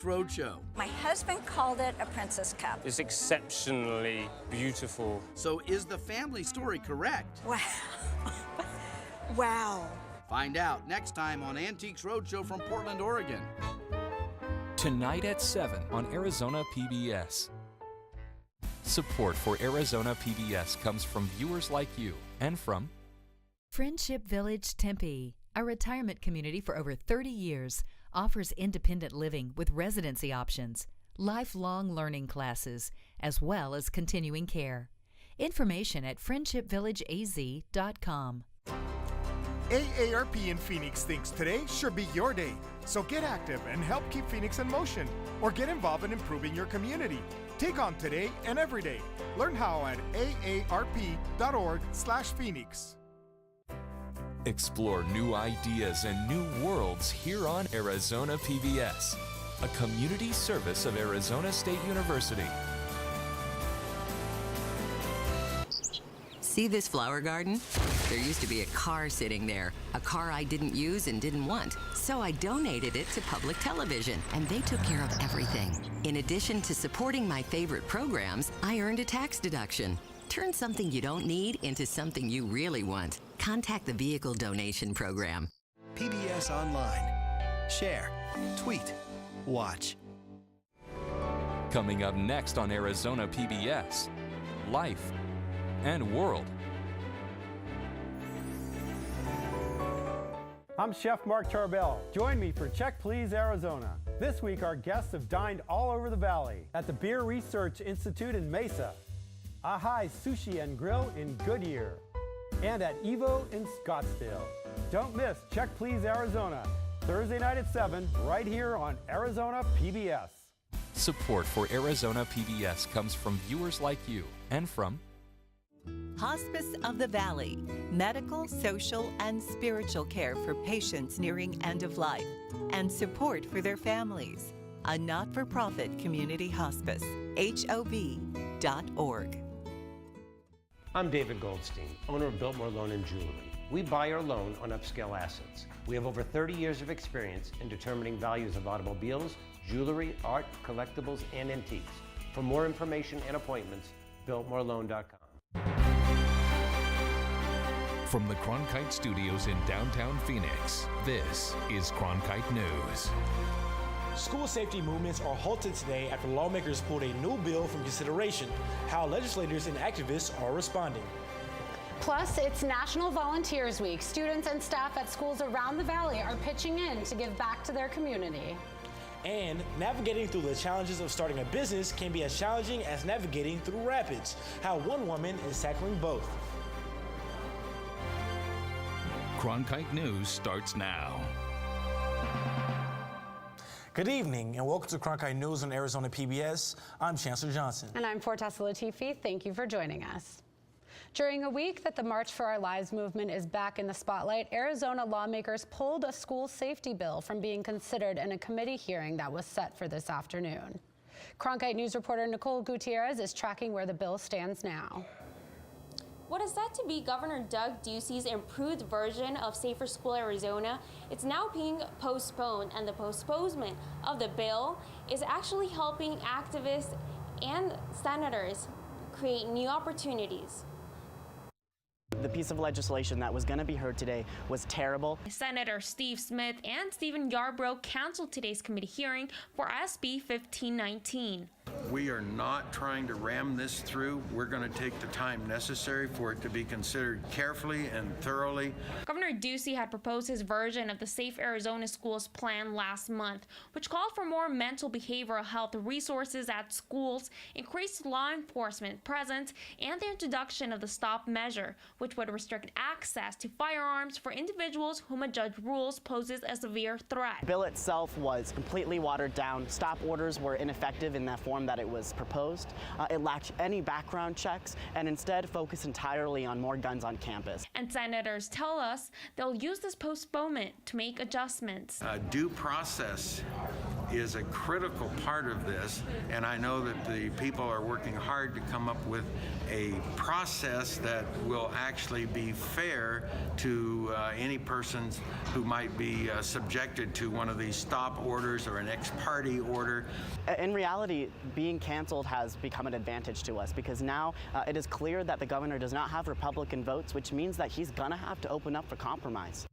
Roadshow. My husband called it a princess cup. It's exceptionally beautiful. So is the family story correct? Wow. Wow. Find out next time on Antiques Roadshow from Portland, Oregon. Tonight at 7 on Arizona PBS. Support for Arizona PBS comes from viewers like you and from Friendship Village Tempe, a retirement community for over 30 years, offers independent living with residency options, lifelong learning classes, as well as continuing care. Information at friendshipvillageaz.com. AARP in Phoenix thinks today should be your day. So get active and help keep Phoenix in motion, or get involved in improving your community. Take on today and every day. Learn how at aarp.org/Phoenix. Explore new ideas and new worlds here on Arizona PBS, a community service of Arizona State University. See this flower garden? There used to be a car sitting there, a car I didn't use and didn't want. So I donated it to public television, and they took care of everything. In addition to supporting my favorite programs, I earned a tax deduction. Turn something you don't need into something you really want. Contact the Vehicle Donation Program. PBS Online. Share, tweet, watch. Coming up next on Arizona PBS, Life and World. I'm Chef Mark Charbel. Join me for Check Please Arizona. This week our guests have dined all over the valley, at the Beer Research Institute in Mesa, Ahai Sushi and Grill in Goodyear, and at Evo in Scottsdale. Don't miss Check Please Arizona, Thursday night at 7, right here on Arizona PBS. Support for Arizona PBS comes from viewers like you and from Hospice of the Valley, medical, social, and spiritual care for patients nearing end of life, and support for their families. A not-for-profit community hospice, HOV.org. I'm David Goldstein, owner of Biltmore Loan and Jewelry. We buy or loan on upscale assets. We have over 30 years of experience in determining values of automobiles, jewelry, art, collectibles, and antiques. For more information and appointments, biltmoreloan.com. From the Cronkite Studios in downtown Phoenix, this is Cronkite News. School safety movements are halted today after lawmakers pulled a new bill from consideration. How legislators and activists are responding. Plus, it's National Volunteers Week. Students and staff at schools around the valley are pitching in to give back to their community. And navigating through the challenges of starting a business can be as challenging as navigating through rapids. How one woman is tackling both. Cronkite News starts now. Good evening and welcome to Cronkite News on Arizona PBS. I'm Chancellor Johnson. And I'm Fortessa Latifi. Thank you for joining us. During a week that the March for Our Lives movement is back in the spotlight, Arizona lawmakers pulled a school safety bill from being considered in a committee hearing that was set for this afternoon. Cronkite News reporter Nicole Gutierrez is tracking where the bill stands now. What is said to be Governor Doug Ducey's improved version of Safer School Arizona, it's now being postponed, and the postponement of the bill is actually helping activists and senators create new opportunities. The piece of legislation that was going to be heard today was terrible. Senator Steve Smith and Stephen Yarbrough canceled today's committee hearing for SB 1519. We are not trying to ram this through. We're going to take the time necessary for it to be considered carefully and thoroughly. Governor Ducey had proposed his version of the Safe Arizona Schools plan last month, which called for more mental behavioral health resources at schools, increased law enforcement presence, and the introduction of the STOP measure, which would restrict access to firearms for individuals whom a judge rules poses a severe threat. The bill itself was completely watered down. Stop orders were ineffective in that form that it was proposed. It lacked any background checks and instead focused entirely on more guns on campus. And senators tell us they'll use this postponement to make adjustments. Due process is a critical part of this, and I know that the people are working hard to come up with a process that will actually be fair to any persons who might be subjected to one of these stop orders or an ex-parte order. In reality, being canceled has become an advantage to us because now it is clear that the governor does not have Republican votes, which means that he's going to have to open up for compromise.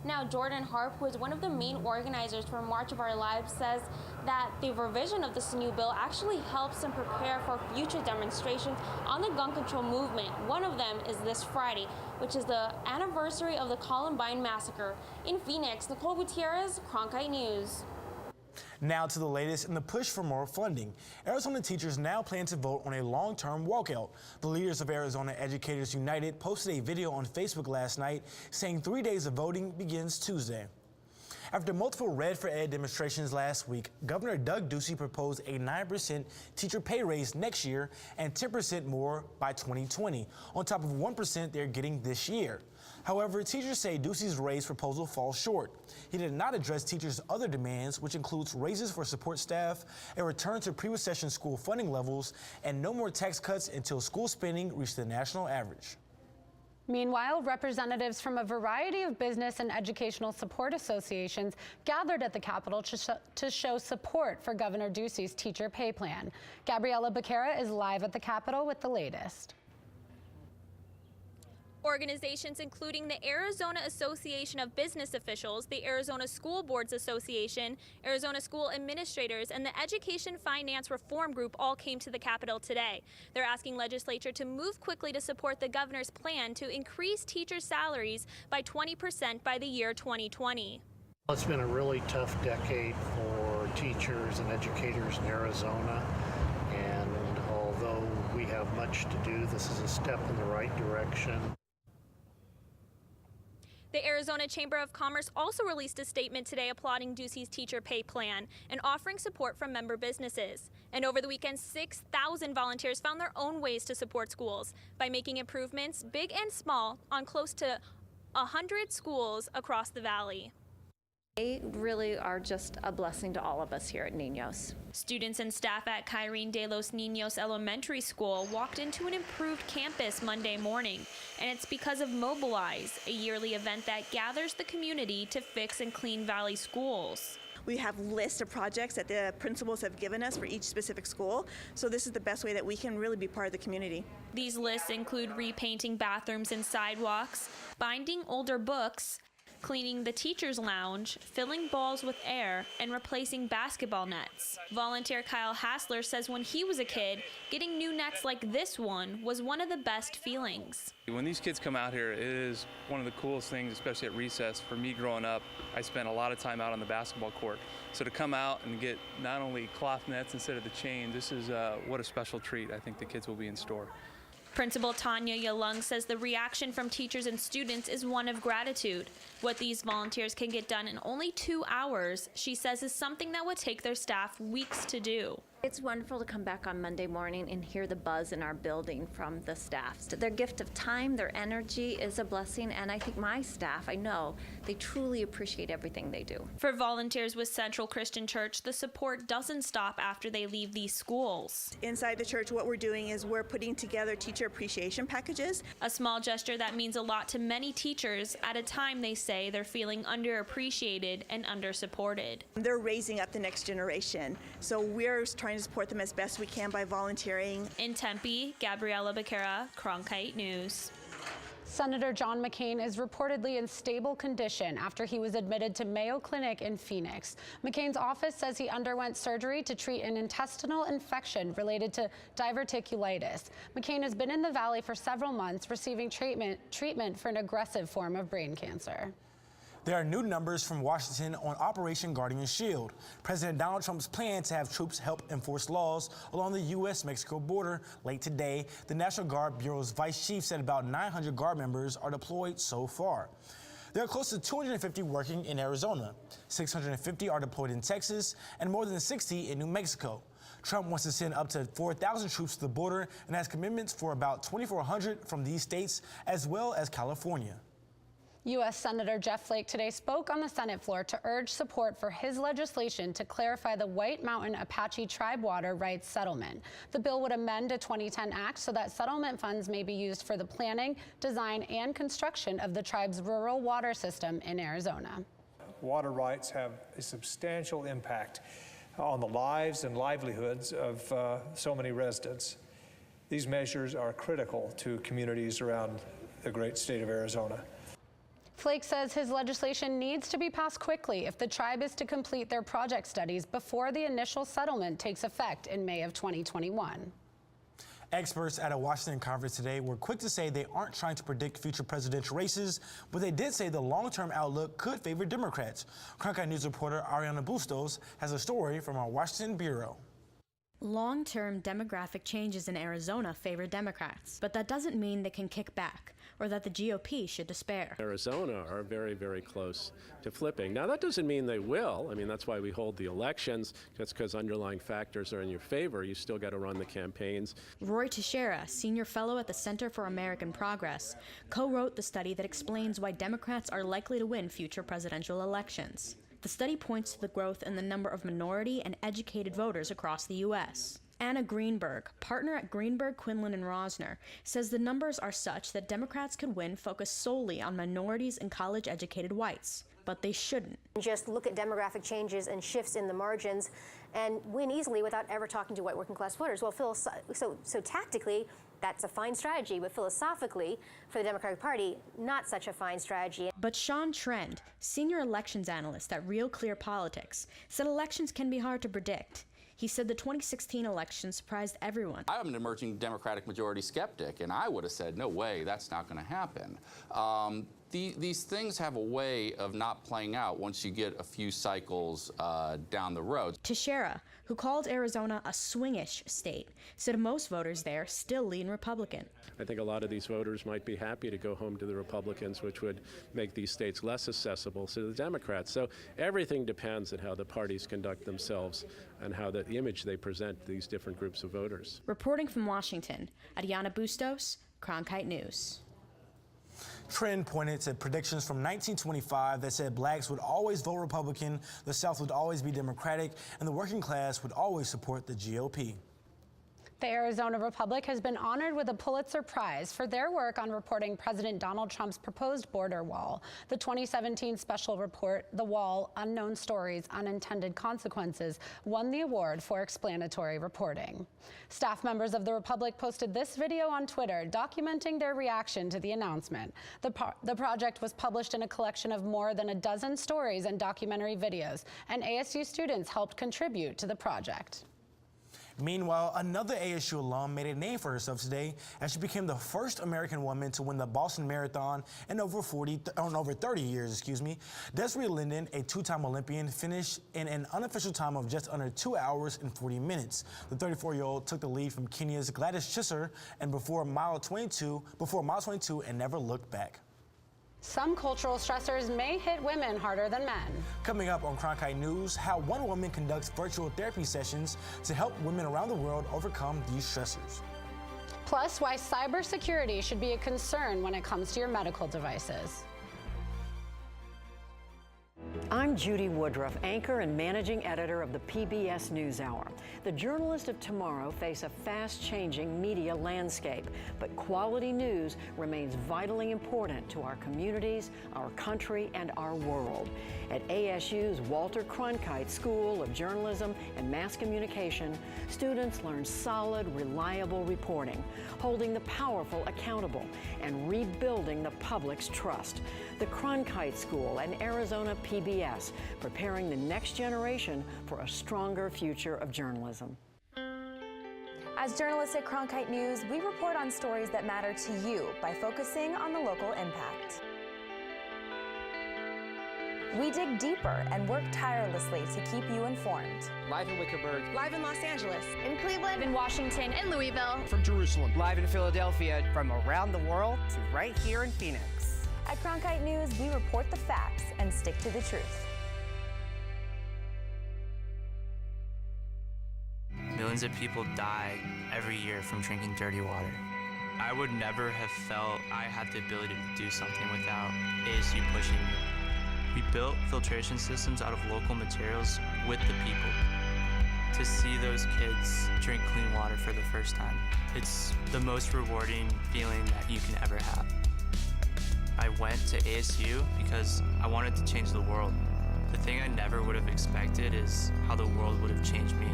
Now, Jordan Harp, who is one of the main organizers for March of Our Lives, says that the revision of this new bill actually helps them prepare for future demonstrations on the gun control movement. One of them is this Friday, which is the anniversary of the Columbine massacre. In Phoenix, Nicole Gutierrez, Cronkite News. Now to the latest in the push for more funding. Arizona teachers now plan to vote on a long-term walkout. The leaders of Arizona Educators United posted a video on Facebook last night saying 3 days of voting begins Tuesday. After multiple Red for Ed demonstrations last week, Governor Doug Ducey proposed a 9% teacher pay raise next year and 10% more by 2020, on top of 1% they're getting this year. However, teachers say Ducey's raise proposal falls short. He did not address teachers' other demands, which includes raises for support staff, a return to pre-recession school funding levels, and no more tax cuts until school spending reached the national average. Meanwhile, representatives from a variety of business and educational support associations gathered at the Capitol to show support for Governor Ducey's teacher pay plan. Gabriela Becerra is live at the Capitol with the latest. Organizations including the Arizona Association of Business Officials, the Arizona School Boards Association, Arizona School Administrators, and the Education Finance Reform Group all came to the Capitol today. They're asking legislature to move quickly to support the governor's plan to increase teachers' salaries by 20% by the year 2020. It's been a really tough decade for teachers and educators in Arizona, and although we have much to do, this is a step in the right direction. The Arizona Chamber of Commerce also released a statement today applauding Ducey's teacher pay plan and offering support from member businesses. And over the weekend, 6,000 volunteers found their own ways to support schools by making improvements, big and small, on close to 100 schools across the valley. They really are just a blessing to all of us here at Niños. Students and staff at Kyrene de los Niños Elementary School walked into an improved campus Monday morning, and it's because of Mobilize, a yearly event that gathers the community to fix and clean Valley schools. We have lists of projects that the principals have given us for each specific school, so this is the best way that we can really be part of the community. These lists include repainting bathrooms and sidewalks, binding older books, cleaning the teacher's lounge, filling balls with air, and replacing basketball nets. Volunteer Kyle Hassler says when he was a kid, getting new nets like this one was one of the best feelings. When these kids come out here, it is one of the coolest things, especially at recess. For me growing up, I spent a lot of time out on the basketball court. So to come out and get not only cloth nets instead of the chain, this is what a special treat I think the kids will be in store. Principal Tanya Yalung says the reaction from teachers and students is one of gratitude. What these volunteers can get done in only 2 hours, she says, is something that would take their staff weeks to do. It's wonderful to come back on Monday morning and hear the buzz in our building from the staff. So their gift of time, their energy is a blessing, and I think my staff, I know, they truly appreciate everything they do. For volunteers with Central Christian Church, the support doesn't stop after they leave these schools. Inside the church, what we're doing is we're putting together teacher appreciation packages. A small gesture that means a lot to many teachers at a time they say they're feeling underappreciated and undersupported. They're raising up the next generation, so we're trying to support them as best we can by volunteering. In Tempe, Gabriela Becerra, Cronkite News. Senator John McCain is reportedly in stable condition after he was admitted to Mayo Clinic in Phoenix. McCain's office says he underwent surgery to treat an intestinal infection related to diverticulitis. McCain has been in the valley for several months receiving treatment for an aggressive form of brain cancer. There are new numbers from Washington on Operation Guardian Shield. President Donald Trump's plan to have troops help enforce laws along the U.S.-Mexico border. Late today, the National Guard Bureau's vice chief said about 900 Guard members are deployed so far. There are close to 250 working in Arizona. 650 are deployed in Texas and more than 60 in New Mexico. Trump wants to send up to 4,000 troops to the border and has commitments for about 2,400 from these states as well as California. U.S. Senator Jeff Flake today spoke on the Senate floor to urge support for his legislation to clarify the White Mountain Apache Tribe water rights settlement. The bill would amend a 2010 act so that settlement funds may be used for the planning, design, and construction of the tribe's rural water system in Arizona. Water rights have a substantial impact on the lives and livelihoods of so many residents. These measures are critical to communities around the great state of Arizona. Flake says his legislation needs to be passed quickly if the tribe is to complete their project studies before the initial settlement takes effect in May of 2021. Experts at a Washington conference today were quick to say they aren't trying to predict future presidential races, but they did say the long-term outlook could favor Democrats. Cronkite News reporter Ariana Bustos has a story from our Washington bureau. Long-term demographic changes in Arizona favor Democrats, but that doesn't mean they can kick back or that the GOP should despair. Arizona are very, very close to flipping. Now, that doesn't mean they will. I mean, that's why we hold the elections. That's because underlying factors are in your favor. You still got to run the campaigns. Roy Teixeira, senior fellow at the Center for American Progress, co-wrote the study that explains why Democrats are likely to win future presidential elections. The study points to the growth in the number of minority and educated voters across the U.S. Anna Greenberg, partner at Greenberg, Quinlan, and Rosner, says the numbers are such that Democrats could win focused solely on minorities and college-educated whites, but they shouldn't. Just look at demographic changes and shifts in the margins and win easily without ever talking to white working class voters. Well, so tactically, that's a fine strategy, but philosophically, for the Democratic Party, not such a fine strategy. But Sean Trend, senior elections analyst at Real Clear Politics, said elections can be hard to predict. He said the 2016 election surprised everyone. I'm an emerging Democratic majority skeptic, and I would have said, no way, that's not going to happen. These things have a way of not playing out once you get a few cycles down the road. Teixeira, who called Arizona a swingish state, said most voters there still lean Republican. I think a lot of these voters might be happy to go home to the Republicans, which would make these states less accessible to the Democrats. So everything depends on how the parties conduct themselves and how the image they present to these different groups of voters. Reporting from Washington, Ariana Bustos, Cronkite News. Trend pointed to predictions from 1925 that said blacks would always vote Republican, the South would always be Democratic, and the working class would always support the GOP. The Arizona Republic has been honored with a Pulitzer Prize for their work on reporting President Donald Trump's proposed border wall. The 2017 special report, The Wall: Unknown Stories, Unintended Consequences, won the award for explanatory reporting. Staff members of the Republic posted this video on Twitter documenting their reaction to the announcement. The project was published in a collection of more than a dozen stories and documentary videos, and ASU students helped contribute to the project. Meanwhile, another ASU alum made a name for herself today as she became the first American woman to win the Boston Marathon in over 30 years. Desiree Linden, a two-time Olympian, finished in an unofficial time of just under 2 hours and 40 minutes. The 34-year-old took the lead from Kenya's Gladys Chisser and before mile 22 and never looked back. Some cultural stressors may hit women harder than men. Coming up on Cronkite News, how one woman conducts virtual therapy sessions to help women around the world overcome these stressors. Plus, why cybersecurity should be a concern when it comes to your medical devices. I'm Judy Woodruff, anchor and managing editor of the PBS NewsHour. The journalists of tomorrow face a fast-changing media landscape, but quality news remains vitally important to our communities, our country, and our world. At ASU's Walter Cronkite School of Journalism and Mass Communication, students learn solid, reliable reporting, holding the powerful accountable, and rebuilding the public's trust. The Cronkite School and Arizona PBS, preparing the next generation for a stronger future of journalism. As journalists at Cronkite News, we report on stories that matter to you by focusing on the local impact. We dig deeper and work tirelessly to keep you informed. Live in Wickerburg. Live in Los Angeles. In Cleveland. In Washington. In Louisville. From Jerusalem. Live in Philadelphia. From around the world to right here in Phoenix. At Cronkite News, we report the facts and stick to the truth. Millions of people die every year from drinking dirty water. I would never have felt I had the ability to do something without ASU pushing me. We built filtration systems out of local materials with the people. To see those kids drink clean water for the first time, it's the most rewarding feeling that you can ever have. I went to ASU because I wanted to change the world. The thing I never would have expected is how the world would have changed me.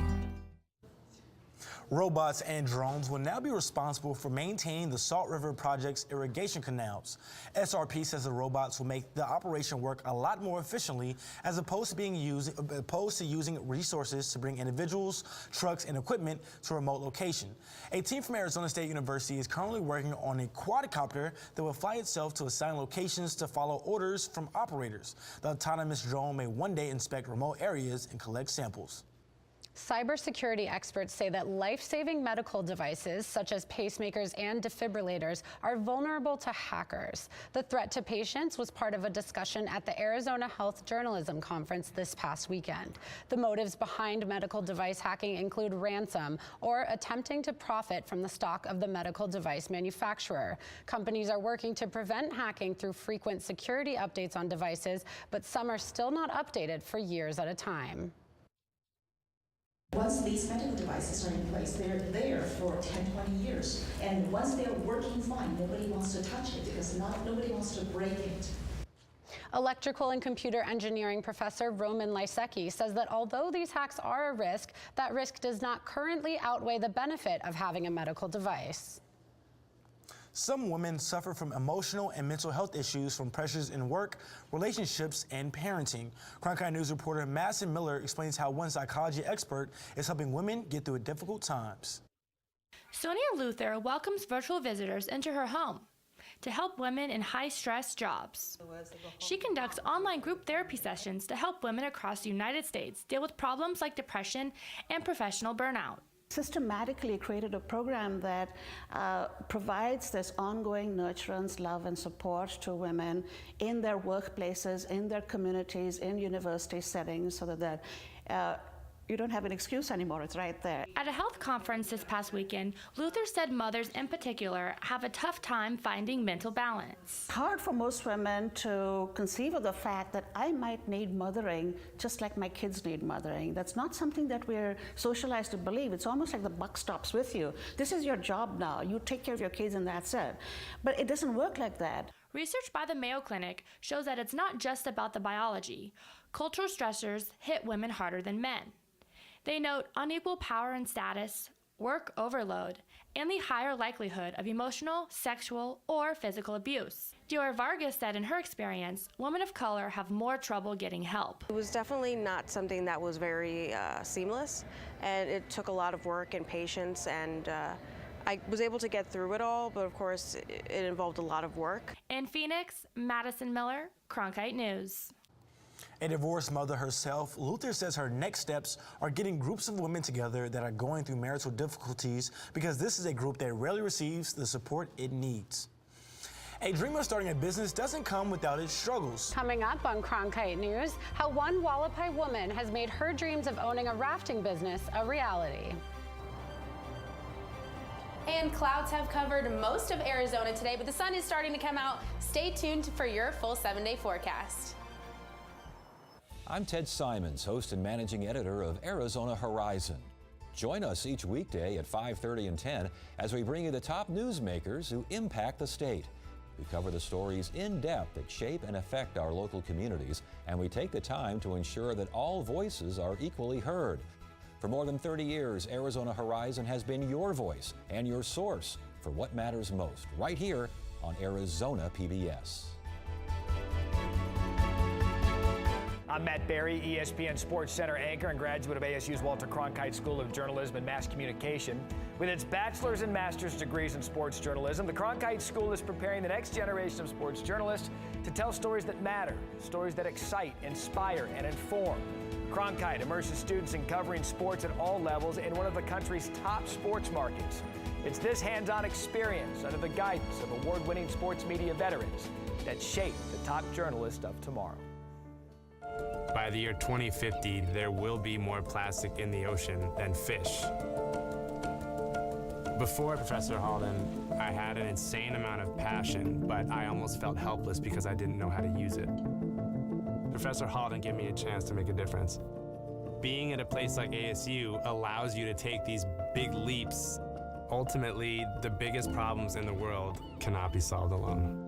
Robots and drones will now be responsible for maintaining the Salt River Project's irrigation canals. SRP says the robots will make the operation work a lot more efficiently as opposed to using resources to bring individuals, trucks, and equipment to a remote location. A team from Arizona State University is currently working on a quadcopter that will fly itself to assigned locations to follow orders from operators. The autonomous drone may one day inspect remote areas and collect samples. Cybersecurity experts say that life-saving medical devices, such as pacemakers and defibrillators, are vulnerable to hackers. The threat to patients was part of a discussion at the Arizona Health Journalism Conference this past weekend. The motives behind medical device hacking include ransom or attempting to profit from the stock of the medical device manufacturer. Companies are working to prevent hacking through frequent security updates on devices, but some are still not updated for years at a time. Once these medical devices are in place, they're there for 10, 20 years. And once they're working fine, nobody wants to touch it because nobody wants to break it. Electrical and computer engineering professor Roman Lysecki says that although these hacks are a risk, that risk does not currently outweigh the benefit of having a medical device. Some women suffer from emotional and mental health issues from pressures in work, relationships, and parenting. Cronkite News reporter Madison Miller explains how one psychology expert is helping women get through difficult times. Sonia Luther welcomes virtual visitors into her home to help women in high-stress jobs. She conducts online group therapy sessions to help women across the United States deal with problems like depression and professional burnout. Systematically created a program that provides this ongoing nurturance, love, and support to women in their workplaces, in their communities, in university settings, so that you don't have an excuse anymore. It's right there. At a health conference this past weekend, Luther said mothers in particular have a tough time finding mental balance. It's hard for most women to conceive of the fact that I might need mothering just like my kids need mothering. That's not something that we're socialized to believe. It's almost like the buck stops with you. This is your job now. You take care of your kids and that's it. But it doesn't work like that. Research by the Mayo Clinic shows that it's not just about the biology. Cultural stressors hit women harder than men. They note unequal power and status, work overload, and the higher likelihood of emotional, sexual, or physical abuse. Dior Vargas said in her experience, women of color have more trouble getting help. It was definitely not something that was very seamless, and it took a lot of work and patience, and I was able to get through it all, but of course it involved a lot of work. In Phoenix, Madison Miller, Cronkite News. A divorced mother herself, Luther says her next steps are getting groups of women together that are going through marital difficulties because this is a group that rarely receives the support it needs. A dream of starting a business doesn't come without its struggles. Coming up on Cronkite News, how one Wallapai woman has made her dreams of owning a rafting business a reality. And clouds have covered most of Arizona today, but the sun is starting to come out. Stay tuned for your full 7-day forecast. I'm Ted Simons, host and managing editor of Arizona Horizon. Join us each weekday at 5:30 and 10 as we bring you the top newsmakers who impact the state. We cover the stories in depth that shape and affect our local communities, and we take the time to ensure that all voices are equally heard. For more than 30 years, Arizona Horizon has been your voice and your source for what matters most, right here on Arizona PBS. I'm Matt Berry, ESPN Sports Center anchor and graduate of ASU's Walter Cronkite School of Journalism and Mass Communication. With its bachelor's and master's degrees in sports journalism, the Cronkite School is preparing the next generation of sports journalists to tell stories that matter, stories that excite, inspire, and inform. Cronkite immerses students in covering sports at all levels in one of the country's top sports markets. It's this hands-on experience under the guidance of award-winning sports media veterans that shape the top journalists of tomorrow. By the year 2050, there will be more plastic in the ocean than fish. Before Professor Halden, I had an insane amount of passion, but I almost felt helpless because I didn't know how to use it. Professor Halden gave me a chance to make a difference. Being at a place like ASU allows you to take these big leaps. Ultimately, the biggest problems in the world cannot be solved alone.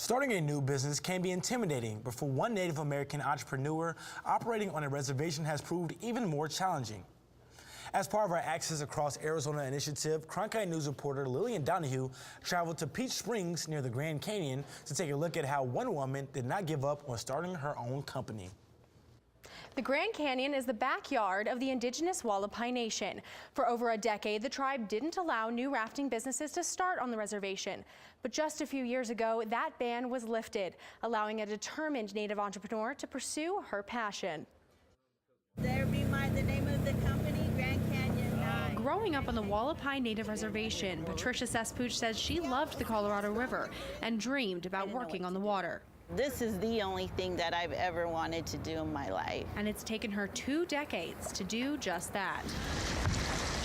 Starting a new business can be intimidating, but for one Native American entrepreneur, operating on a reservation has proved even more challenging. As part of our Access Across Arizona initiative, Cronkite News reporter Lillian Donahue traveled to Peach Springs near the Grand Canyon to take a look at how one woman did not give up on starting her own company. The Grand Canyon is the backyard of the indigenous Hualapai Nation. For over a decade, the tribe didn't allow new rafting businesses to start on the reservation. But just a few years ago, that ban was lifted, allowing a determined Native entrepreneur to pursue her passion. There be the name of the company, Grand Canyon 9. Growing up on the Hualapai Native Reservation, Patricia Sespooch says she loved the Colorado River and dreamed about working on the water. This is the only thing that I've ever wanted to do in my life. And it's taken her 2 decades to do just that.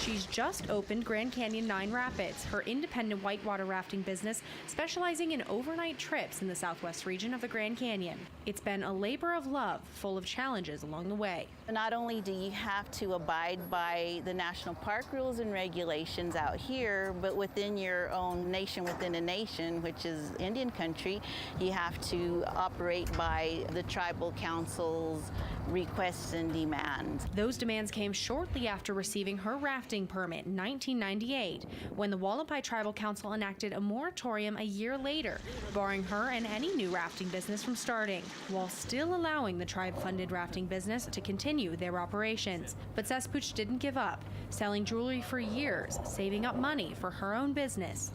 She's just opened Grand Canyon 9 Rapids, her independent whitewater rafting business specializing in overnight trips in the southwest region of the Grand Canyon. It's been a labor of love, full of challenges along the way. Not only do you have to abide by the national park rules and regulations out here, but within your own nation within a nation, which is Indian country, you have to operate by the tribal council's requests and demands. Those demands came shortly after receiving her rafting permit in 1998, when the Hualapai Tribal Council enacted a moratorium a year later, barring her and any new rafting business from starting, while still allowing the tribe-funded rafting business to continue their operations. But Sespooch didn't give up, selling jewelry for years, saving up money for her own business.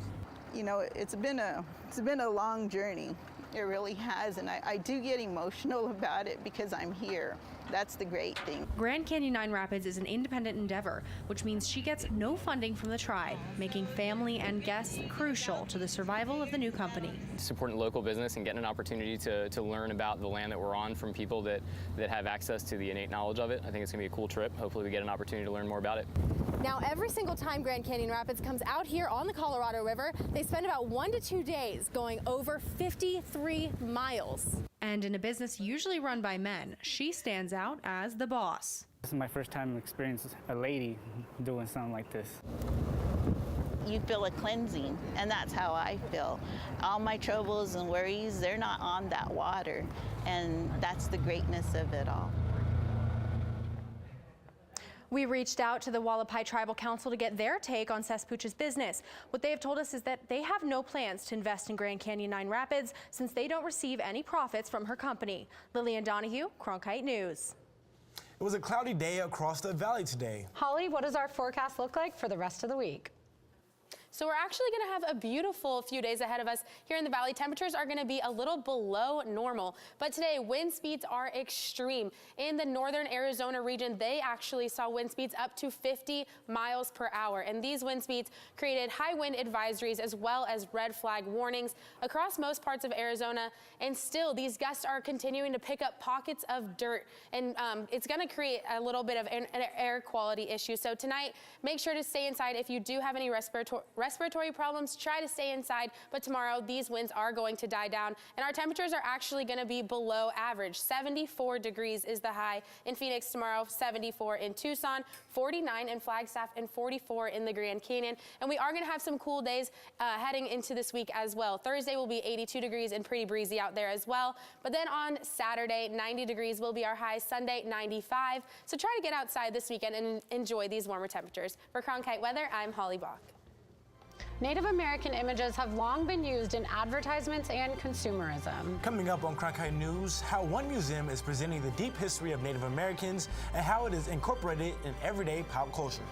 You know, it's been a long journey. It really has, and I do get emotional about it because I'm here. That's the great thing. Grand Canyon 9 Rapids is an independent endeavor, which means she gets no funding from the tribe, making family and guests crucial to the survival of the new company. Supporting local business and getting an opportunity to learn about the land that we're on from people that have access to the innate knowledge of it. I think it's going to be a cool trip. Hopefully we get an opportunity to learn more about it. Now, every single time Grand Canyon Rapids comes out here on the Colorado River, they spend about 1 to 2 days going over 53 miles. And in a business usually run by men, she stands out as the boss. This is my first time experiencing a lady doing something like this. You feel a cleansing, and that's how I feel. All my troubles and worries, they're not on that water, and that's the greatness of it all. We reached out to the Hualapai Tribal Council to get their take on Sespooch's business. What they have told us is that they have no plans to invest in Grand Canyon 9 Rapids since they don't receive any profits from her company. Lillian Donahue, Cronkite News. It was a cloudy day across the valley today. Holly, what does our forecast look like for the rest of the week? So we're actually going to have a beautiful few days ahead of us here in the valley. Temperatures are going to be a little below normal, but today wind speeds are extreme. In the northern Arizona region, they actually saw wind speeds up to 50 miles per hour, and these wind speeds created high wind advisories as well as red flag warnings across most parts of Arizona. And still, these gusts are continuing to pick up pockets of dirt, and it's going to create a little bit of an air quality issue. So tonight, make sure to stay inside. If you do have any respiratory problems, try to stay inside, but tomorrow these winds are going to die down and our temperatures are actually going to be below average. 74 degrees is the high in Phoenix tomorrow, 74 in Tucson, 49 in Flagstaff, and 44 in the Grand Canyon. And we are going to have some cool days heading into this week as well. Thursday will be 82 degrees and pretty breezy out there as well. But then on Saturday, 90 degrees will be our high. Sunday, 95. So try to get outside this weekend and enjoy these warmer temperatures. For Cronkite Weather, I'm Holly Bach. Native American images have long been used in advertisements and consumerism. Coming up on Cronkite News, how one museum is presenting the deep history of Native Americans and how it is incorporated in everyday pop culture.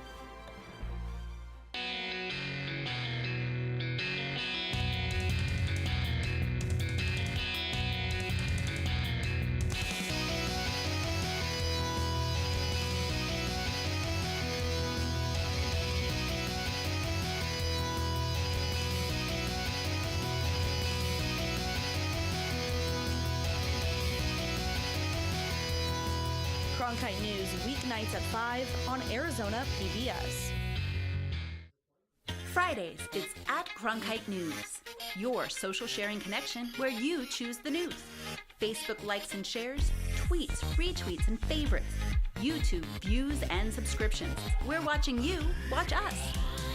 Cronkite News weeknights at 5 on Arizona PBS. Fridays, it's at Cronkite News, your social sharing connection where you choose the news. Facebook likes and shares, tweets, retweets, and favorites. YouTube views and subscriptions. We're watching you, watch us.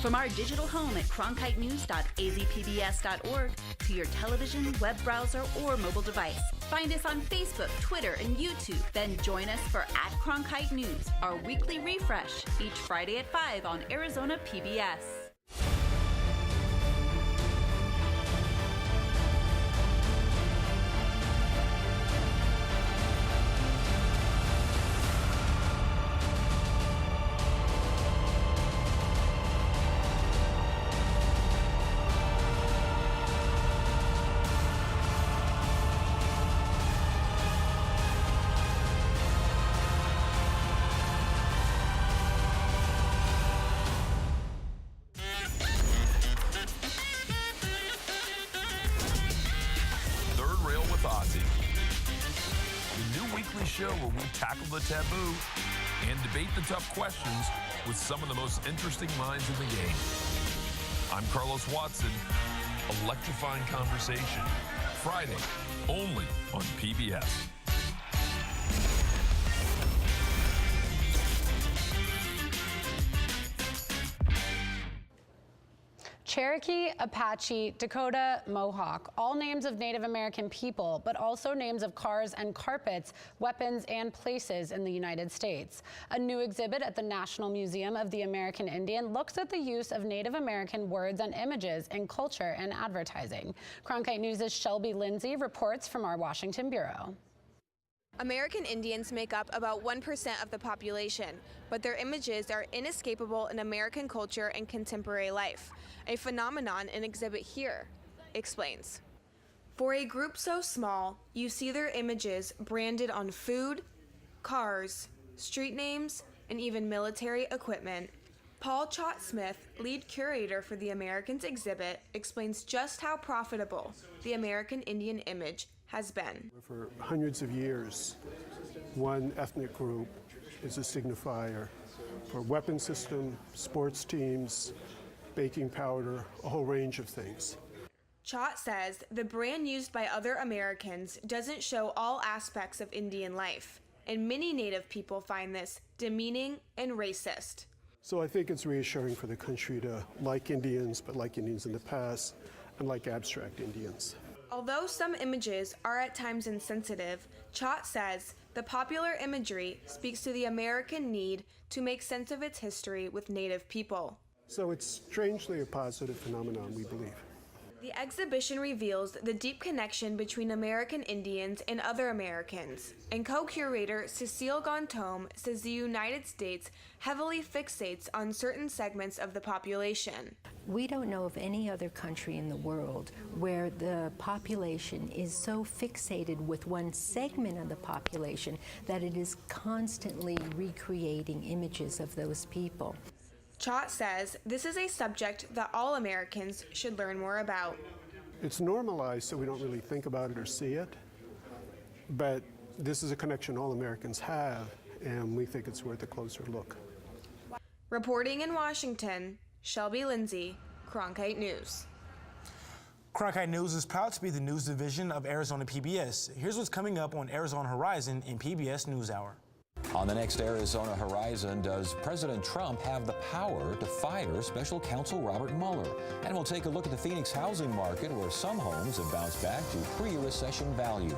From our digital home at cronkitenews.azpbs.org to your television, web browser, or mobile device. Find us on Facebook, Twitter, and YouTube. Then join us for at Cronkite News, our weekly refresh, each Friday at 5 on Arizona PBS. Show where we tackle the taboo and debate the tough questions with some of the most interesting minds in the game. I'm Carlos Watson. Electrifying conversation. Friday, only on PBS. Cherokee, Apache, Dakota, Mohawk, all names of Native American people, but also names of cars and carpets, weapons, and places in the United States. A new exhibit at the National Museum of the American Indian looks at the use of Native American words and images in culture and advertising. Cronkite News' Shelby Lindsay reports from our Washington bureau. American Indians make up about 1% of the population, but their images are inescapable in American culture and contemporary life, a phenomenon an exhibit here explains. For a group so small, you see their images branded on food, cars, street names, and even military equipment. Paul Chott-Smith, lead curator for the Americans exhibit, explains just how profitable the American Indian image has been. For hundreds of years, one ethnic group is a signifier for weapon system, sports teams, baking powder, a whole range of things. Chott says the brand used by other Americans doesn't show all aspects of Indian life, and many Native people find this demeaning and racist. So I think it's reassuring for the country to like Indians, but like Indians in the past, and like abstract Indians. Although some images are at times insensitive, Chott says the popular imagery speaks to the American need to make sense of its history with Native people. So it's strangely a positive phenomenon, we believe. The exhibition reveals the deep connection between American Indians and other Americans, and co-curator Cecile Gontome says the United States heavily fixates on certain segments of the population. We don't know of any other country in the world where the population is so fixated with one segment of the population that it is constantly recreating images of those people. Chott says this is a subject that all Americans should learn more about. It's normalized, so we don't really think about it or see it, but this is a connection all Americans have, and we think it's worth a closer look. Reporting in Washington, Shelby Lindsay, Cronkite News. Cronkite News is proud to be the news division of Arizona PBS. Here's what's coming up on Arizona Horizon in PBS NewsHour. On the next Arizona Horizon, does President Trump have the power to fire Special Counsel Robert Mueller? And we'll take a look at the Phoenix housing market, where some homes have bounced back to pre-recession values.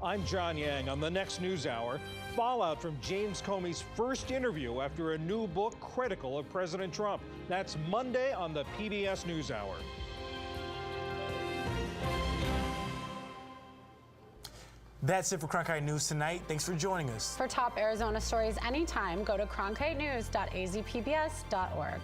I'm John Yang. On the next NewsHour, fallout from James Comey's first interview after a new book critical of President Trump. That's Monday on the PBS NewsHour. That's it for Cronkite News tonight. Thanks for joining us. For top Arizona stories anytime, go to cronkitenews.azpbs.org.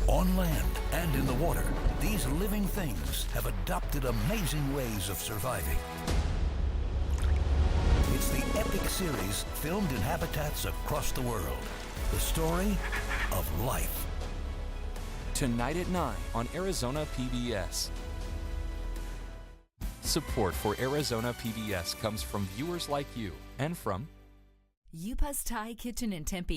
On land and in the water, these living things have adopted amazing ways of surviving. It's the epic series filmed in habitats across the world. The story of life. Tonight at 9 on Arizona PBS. Support for Arizona PBS comes from viewers like you and from Yupa's Thai Kitchen in Tempe.